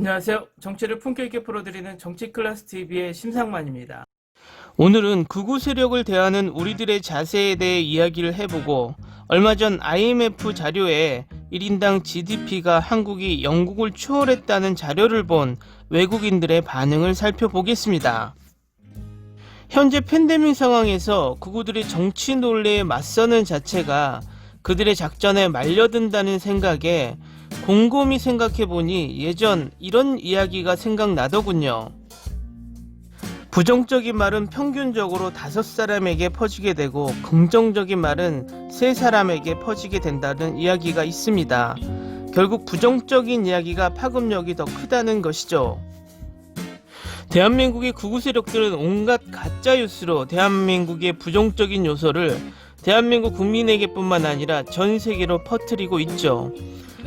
안녕하세요. 정치를 품격 있게 풀어드리는 정치클래스TV의 심상만입니다. 오늘은 극우 세력을 대하는 우리들의 자세에 대해 이야기를 해보고, 얼마 전 IMF 자료에 1인당 GDP가 한국이 영국을 추월했다는 자료를 본 외국인들의 반응을 살펴보겠습니다. 현재 팬데믹 상황에서 극우들이 정치 논리에 맞서는 자체가 그들의 작전에 말려든다는 생각에 곰곰이 생각해보니 예전 이런 이야기가 생각나더군요. 부정적인 말은 평균적으로 5사람에게 퍼지게 되고 긍정적인 말은 3사람에게 퍼지게 된다는 이야기가 있습니다. 결국 부정적인 이야기가 파급력이 더 크다는 것이죠. 대한민국의 극우 세력들은 온갖 가짜뉴스로 대한민국의 부정적인 요소를 대한민국 국민에게뿐만 아니라 전 세계로 퍼뜨리고 있죠.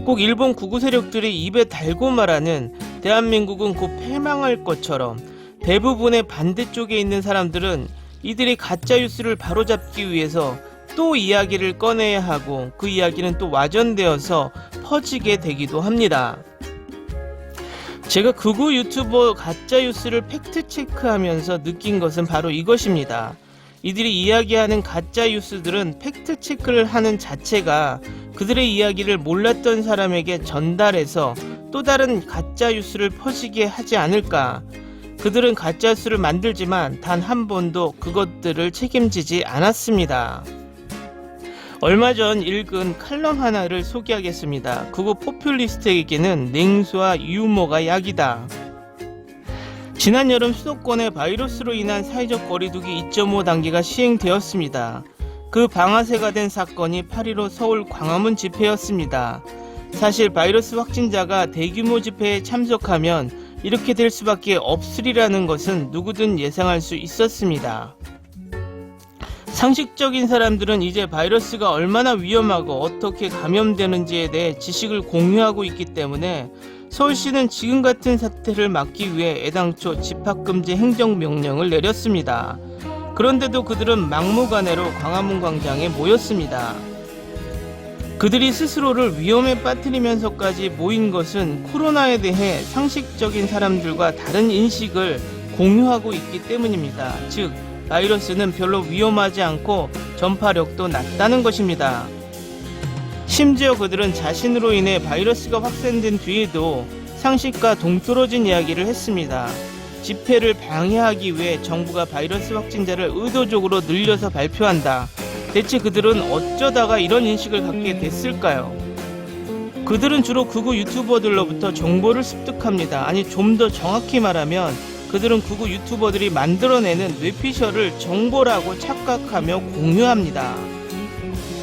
꼭 일본 극우 세력들이 입에 달고 말하는 대한민국은 곧 패망할 것처럼 대부분의 반대쪽에 있는 사람들은 이들이 가짜뉴스를 바로잡기 위해서 또 이야기를 꺼내야 하고 그 이야기는 또 와전되어서 퍼지게 되기도 합니다. 제가 극우 유튜버 가짜뉴스를 팩트체크하면서 느낀 것은 바로 이것입니다. 이들이 이야기하는 가짜뉴스들은 팩트체크를 하는 자체가 그들의 이야기를 몰랐던 사람에게 전달해서 또 다른 가짜뉴스를 퍼지게 하지 않을까. 그들은 가짜뉴스를 만들지만 단 한 번도 그것들을 책임지지 않았습니다. 얼마 전 읽은 칼럼 하나를 소개하겠습니다. 극우 포퓰리스트에게는 냉수와 유머가 약이다. 지난 여름 수도권에 바이러스로 인한 사회적 거리두기 2.5 단계가 시행되었습니다. 그 방아쇠가 된 사건이 8.15 서울 광화문 집회였습니다. 사실 바이러스 확진자가 대규모 집회에 참석하면 이렇게 될 수밖에 없으리라는 것은 누구든 예상할 수 있었습니다. 상식적인 사람들은 이제 바이러스가 얼마나 위험하고 어떻게 감염되는지에 대해 지식을 공유하고 있기 때문에 서울시는 지금 같은 사태를 막기 위해 애당초 집합금지 행정명령을 내렸습니다. 그런데도 그들은 막무가내로 광화문 광장에 모였습니다. 그들이 스스로를 위험에 빠뜨리면서까지 모인 것은 코로나에 대해 상식적인 사람들과 다른 인식을 공유하고 있기 때문입니다. 즉, 바이러스는 별로 위험하지 않고 전파력도 낮다는 것입니다. 심지어 그들은 자신으로 인해 바이러스가 확산된 뒤에도 상식과 동떨어진 이야기를 했습니다. 집회를 방해하기 위해 정부가 바이러스 확진자를 의도적으로 늘려서 발표한다. 대체 그들은 어쩌다가 이런 인식을 갖게 됐을까요? 그들은 주로 극우 유튜버들로부터 정보를 습득합니다. 아니, 좀 더 정확히 말하면 그들은 극우 유튜버들이 만들어내는 뇌피셜을 정보라고 착각하며 공유합니다.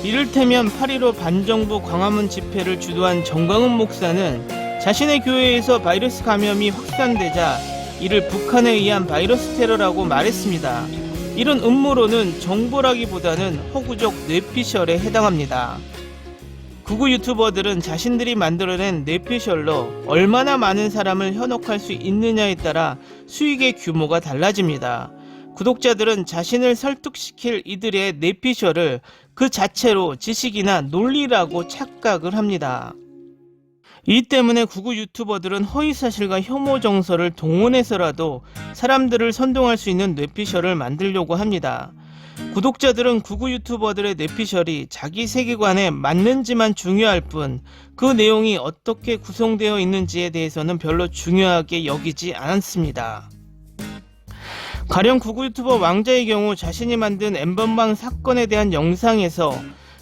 이를테면 8.15 반정부 광화문 집회를 주도한 정광훈 목사는 자신의 교회에서 바이러스 감염이 확산되자 이를 북한에 의한 바이러스 테러라고 말했습니다. 이런 음모론은 정보라기보다는 허구적 뇌피셜에 해당합니다. 극우 유튜버들은 자신들이 만들어낸 뇌피셜로 얼마나 많은 사람을 현혹할 수 있느냐에 따라 수익의 규모가 달라집니다. 구독자들은 자신을 설득시킬 이들의 뇌피셜을 그 자체로 지식이나 논리라고 착각을 합니다. 이 때문에 극우 유튜버들은 허위사실과 혐오 정서를 동원해서라도 사람들을 선동할 수 있는 뇌피셜을 만들려고 합니다. 구독자들은 극우 유튜버들의 뇌피셜이 자기 세계관에 맞는지만 중요할 뿐 그 내용이 어떻게 구성되어 있는지에 대해서는 별로 중요하게 여기지 않습니다. 가령 극우 유튜버 왕자의 경우 자신이 만든 엠번방 사건에 대한 영상에서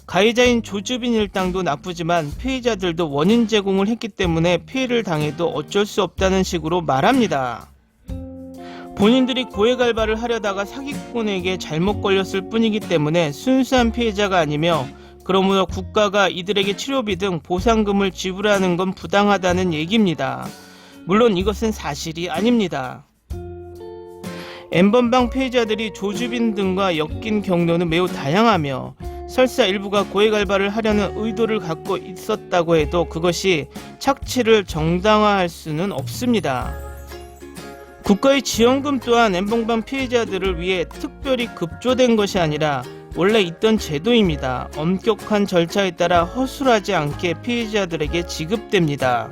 가해자인 조주빈 일당도 나쁘지만 피해자들도 원인 제공을 했기 때문에 피해를 당해도 어쩔 수 없다는 식으로 말합니다. 본인들이 고해갈바를 하려다가 사기꾼에게 잘못 걸렸을 뿐이기 때문에 순수한 피해자가 아니며 그러므로 국가가 이들에게 치료비 등 보상금을 지불하는 건 부당하다는 얘기입니다. 물론 이것은 사실이 아닙니다. 엠번방 피해자들이 조주빈 등과 엮인 경로는 매우 다양하며 설사 일부가 고해갈바를 하려는 의도를 갖고 있었다고 해도 그것이 착취를 정당화할 수는 없습니다. 국가의 지원금 또한 엠번방 피해자들을 위해 특별히 급조된 것이 아니라 원래 있던 제도입니다. 엄격한 절차에 따라 허술하지 않게 피해자들에게 지급됩니다.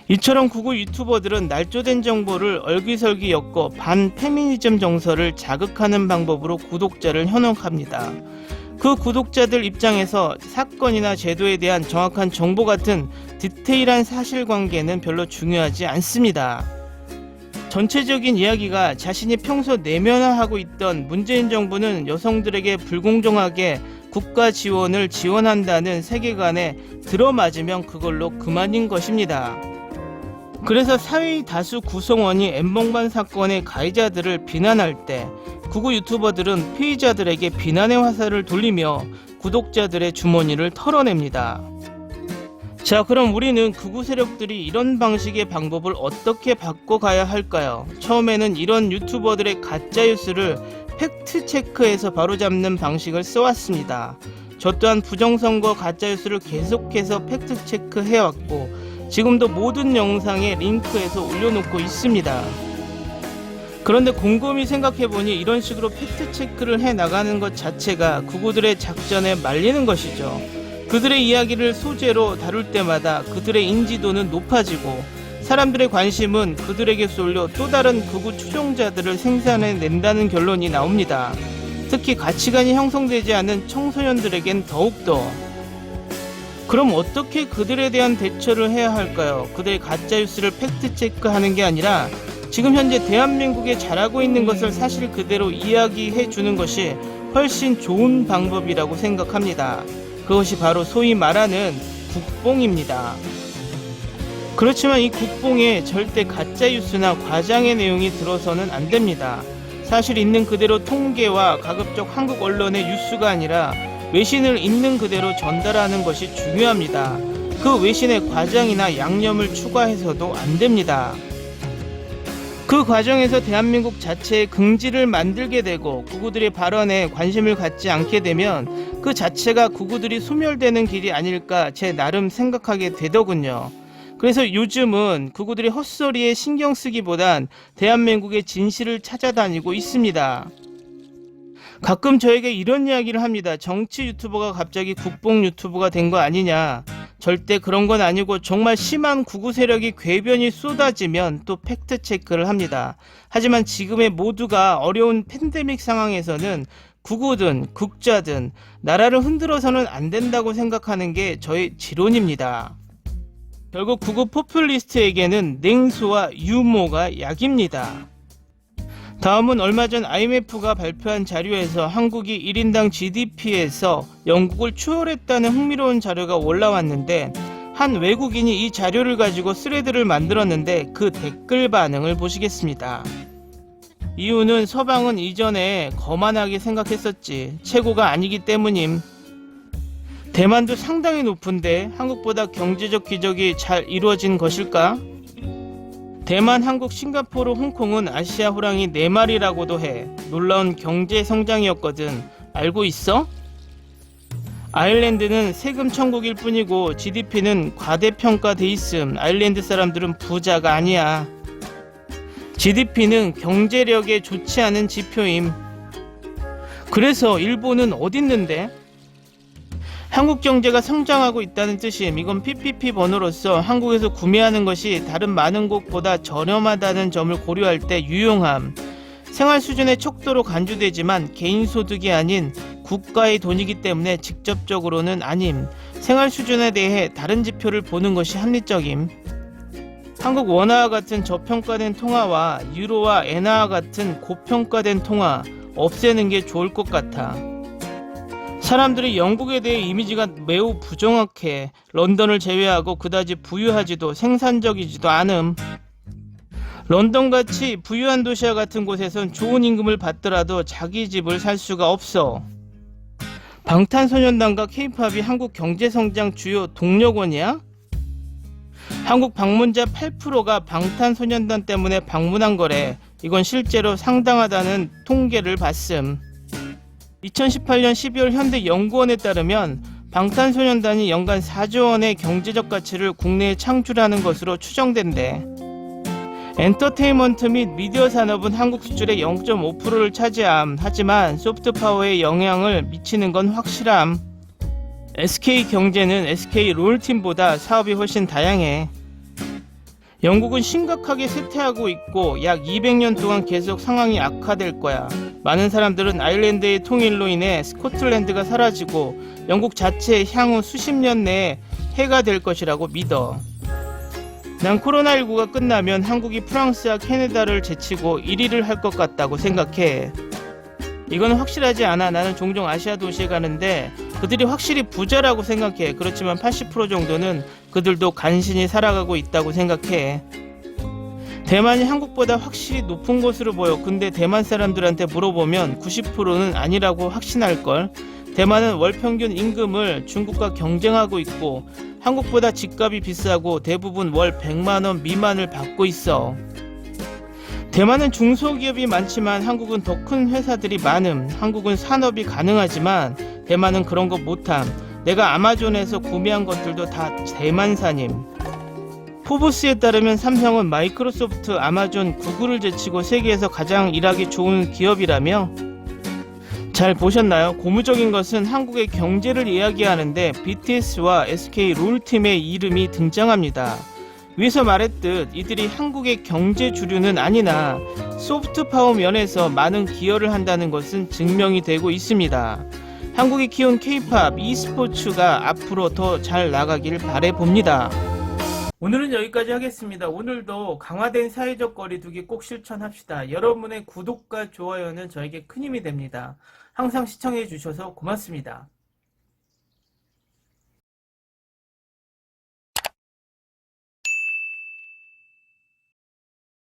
이처럼 구구 유튜버들은 날조된 정보를 얼기설기 엮어 반페미니즘 정서를 자극하는 방법으로 구독자를 현혹합니다. 그 구독자들 입장에서 사건이나 제도에 대한 정확한 정보 같은 디테일한 사실관계는 별로 중요하지 않습니다. 전체적인 이야기가 자신이 평소 내면화하고 있던 문재인 정부는 여성들에게 불공정하게 국가 지원을 지원한다는 세계관에 들어맞으면 그걸로 그만인 것입니다. 그래서 사회의 다수 구성원이 엠번방 사건의 가해자들을 비난할 때 구구 유튜버들은 피의자들에게 비난의 화살을 돌리며 구독자들의 주머니를 털어냅니다. 자, 그럼 우리는 극우 세력들이 이런 방식의 방법을 어떻게 바꿔가야 할까요? 처음에는 이런 유튜버들의 가짜뉴스를 팩트체크해서 바로잡는 방식을 써왔습니다. 저 또한 부정선거 가짜뉴스를 계속해서 팩트체크해왔고 지금도 모든 영상에 링크해서 올려놓고 있습니다. 그런데 곰곰이 생각해보니 이런 식으로 팩트체크를 해나가는 것 자체가 극우들의 작전에 말리는 것이죠. 그들의 이야기를 소재로 다룰 때마다 그들의 인지도는 높아지고 사람들의 관심은 그들에게 쏠려 또 다른 극우 추종자들을 생산해낸다는 결론이 나옵니다. 특히 가치관이 형성되지 않은 청소년들에겐 더욱더. 그럼 어떻게 그들에 대한 대처를 해야 할까요? 그들의 가짜뉴스를 팩트체크하는 게 아니라 지금 현재 대한민국에 잘하고 있는 것을 사실 그대로 이야기해 주는 것이 훨씬 좋은 방법이라고 생각합니다. 그것이 바로 소위 말하는 국뽕입니다. 그렇지만 이 국뽕에 절대 가짜뉴스나 과장의 내용이 들어서는 안 됩니다. 사실 있는 그대로 통계와 가급적 한국 언론의 뉴스가 아니라 외신을 있는 그대로 전달하는 것이 중요합니다. 그 외신에 과장이나 양념을 추가해서도 안 됩니다. 그 과정에서 대한민국 자체의 긍지를 만들게 되고 극우들의 발언에 관심을 갖지 않게 되면 그 자체가 극우들이 소멸되는 길이 아닐까 제 나름 생각하게 되더군요. 그래서 요즘은 극우들이 헛소리에 신경 쓰기보단 대한민국의 진실을 찾아다니고 있습니다. 가끔 저에게 이런 이야기를 합니다. 정치 유튜버가 갑자기 국뽕 유튜버가 된 거 아니냐. 절대 그런 건 아니고 정말 심한 극우 세력이 궤변이 쏟아지면 또 팩트 체크를 합니다. 하지만 지금의 모두가 어려운 팬데믹 상황에서는 극우든 극자든 나라를 흔들어서는 안 된다고 생각하는 게 저의 지론입니다. 결국 극우 포퓰리스트에게는 냉소와 유모가 약입니다. 다음은 얼마 전 IMF가 발표한 자료에서 한국이 1인당 GDP에서 영국을 추월했다는 흥미로운 자료가 올라왔는데 한 외국인이 이 자료를 가지고 스레드를 만들었는데 그 댓글 반응을 보시겠습니다. 이유는 서방은 이전에 거만하게 생각했었지. 최고가 아니기 때문임. 대만도 상당히 높은데 한국보다 경제적 기적이 잘 이루어진 것일까? 대만, 한국, 싱가포르, 홍콩은 아시아 호랑이 4마리라고도 해. 놀라운 경제 성장이었거든. 알고 있어? 아일랜드는 세금 천국일 뿐이고 GDP는 과대평가돼 있음. 아일랜드 사람들은 부자가 아니야. GDP는 경제력에 좋지 않은 지표임. 그래서 일본은 어딨는데? 한국 경제가 성장하고 있다는 뜻임. 이건 PPP 번호로서 한국에서 구매하는 것이 다른 많은 곳보다 저렴하다는 점을 고려할 때 유용함. 생활 수준의 척도로 간주되지만 개인 소득이 아닌 국가의 돈이기 때문에 직접적으로는 아님. 생활 수준에 대해 다른 지표를 보는 것이 합리적임. 한국 원화와 같은 저평가된 통화와 유로와 엔화와 같은 고평가된 통화 없애는 게 좋을 것 같아. 사람들이 영국에 대해 이미지가 매우 부정확해. 런던을 제외하고 그다지 부유하지도 생산적이지도 않음. 런던같이 부유한 도시와 같은 곳에선 좋은 임금을 받더라도 자기 집을 살 수가 없어. 방탄소년단과 K-팝이 한국 경제성장 주요 동력원이야? 한국 방문자 8%가 방탄소년단 때문에 방문한 거래. 이건 실제로 상당하다는 통계를 봤음. 2018년 12월 현대연구원에 따르면 방탄소년단이 연간 4조 원의 경제적 가치를 국내에 창출하는 것으로 추정된대. 엔터테인먼트 및 미디어 산업은 한국 수출의 0.5%를 차지함. 하지만 소프트파워에 영향을 미치는 건 확실함. SK경제는 SK 롤팀보다 사업이 훨씬 다양해. 영국은 심각하게 쇠퇴하고 있고 약 200년 동안 계속 상황이 악화될 거야. 많은 사람들은 아일랜드의 통일로 인해 스코틀랜드가 사라지고 영국 자체의 향후 수십 년 내에 해가 될 것이라고 믿어. 난 코로나19가 끝나면 한국이 프랑스와 캐나다를 제치고 1위를 할 것 같다고 생각해. 이건 확실하지 않아. 나는 종종 아시아 도시에 가는데 그들이 확실히 부자라고 생각해. 그렇지만 80% 정도는 그들도 간신히 살아가고 있다고 생각해. 대만이 한국보다 확실히 높은 곳으로 보여. 근데 대만 사람들한테 물어보면 90%는 아니라고 확신할걸. 대만은 월 평균 임금을 중국과 경쟁하고 있고 한국보다 집값이 비싸고 대부분 월 100만원 미만을 받고 있어. 대만은 중소기업이 많지만 한국은 더 큰 회사들이 많음. 한국은 산업이 가능하지만 대만은 그런 거 못함. 내가 아마존에서 구매한 것들도 다 대만산임. 포브스에 따르면 삼성은 마이크로소프트, 아마존, 구글을 제치고 세계에서 가장 일하기 좋은 기업이라며? 잘 보셨나요? 고무적인 것은 한국의 경제를 이야기하는데 BTS와 SK 롤팀의 이름이 등장합니다. 위에서 말했듯 이들이 한국의 경제 주류는 아니나 소프트 파워 면에서 많은 기여를 한다는 것은 증명이 되고 있습니다. 한국이 키운 K-POP, e스포츠가 앞으로 더 잘 나가길 바라봅니다. 오늘은 여기까지 하겠습니다. 오늘도 강화된 사회적 거리두기 꼭 실천합시다. 여러분의 구독과 좋아요는 저에게 큰 힘이 됩니다. 항상 시청해 주셔서 고맙습니다.